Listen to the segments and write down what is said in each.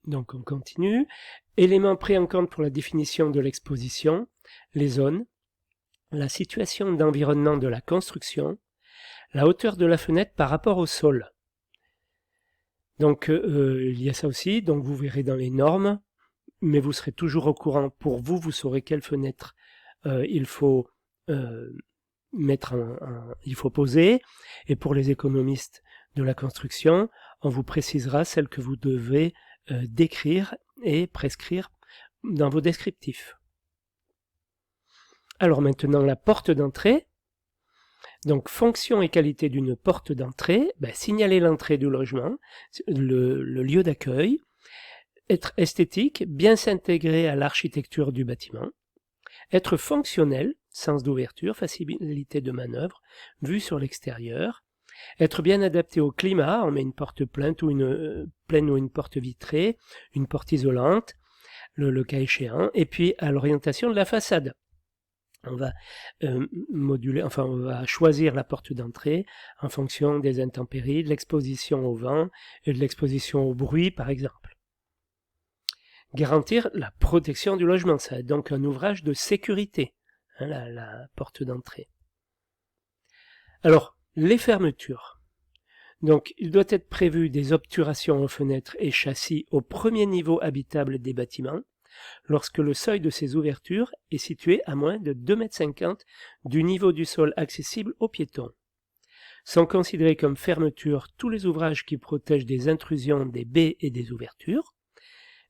Donc on continue. Éléments pris en compte pour la définition de l'exposition, les zones, la situation d'environnement de la construction, la hauteur de la fenêtre par rapport au sol. Donc il y a ça aussi, donc vous verrez dans les normes, mais vous serez toujours au courant. Pour vous, vous saurez quelle fenêtre il faut il faut poser. Et pour les économistes de la construction, on vous précisera celle que vous devez décrire et prescrire dans vos descriptifs. Alors maintenant, la porte d'entrée. Donc, fonction et qualité d'une porte d'entrée, signaler l'entrée du logement, le lieu d'accueil, être esthétique, bien s'intégrer à l'architecture du bâtiment, être fonctionnel, sens d'ouverture, facilité de manœuvre, vue sur l'extérieur, être bien adapté au climat, on met une porte pleine ou une porte vitrée, une porte isolante, le cas échéant, et puis à l'orientation de la façade. On va on va choisir la porte d'entrée en fonction des intempéries, de l'exposition au vent et de l'exposition au bruit, par exemple. Garantir la protection du logement, ça est donc un ouvrage de sécurité, la porte d'entrée. Alors, les fermetures. Donc, il doit être prévu des obturations aux fenêtres et châssis au premier niveau habitable des bâtiments, lorsque le seuil de ces ouvertures est situé à moins de 2,50 m du niveau du sol accessible aux piétons. Sont considérés comme fermetures tous les ouvrages qui protègent des intrusions des baies et des ouvertures.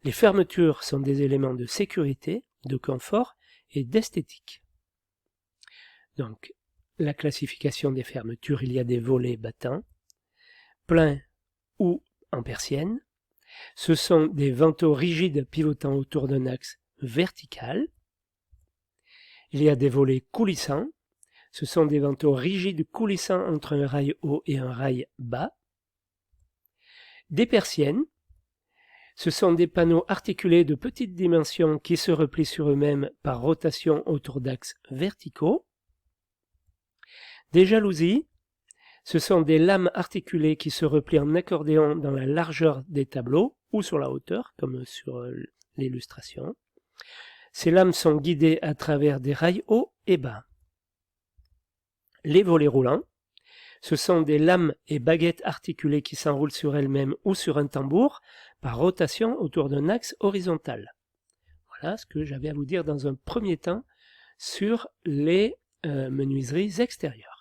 Les fermetures sont des éléments de sécurité, de confort et d'esthétique. Donc, la classification des fermetures, il y a des volets battants, pleins ou en persienne. Ce sont des vantaux rigides pivotant autour d'un axe vertical. Il y a des volets coulissants. Ce sont des vantaux rigides coulissant entre un rail haut et un rail bas. Des persiennes. Ce sont des panneaux articulés de petites dimensions qui se replient sur eux-mêmes par rotation autour d'axes verticaux. Des jalousies. Ce sont des lames articulées qui se replient en accordéon dans la largeur des tableaux ou sur la hauteur, comme sur l'illustration. Ces lames sont guidées à travers des rails hauts et bas. Les volets roulants, ce sont des lames et baguettes articulées qui s'enroulent sur elles-mêmes ou sur un tambour par rotation autour d'un axe horizontal. Voilà ce que j'avais à vous dire dans un premier temps sur les menuiseries extérieures.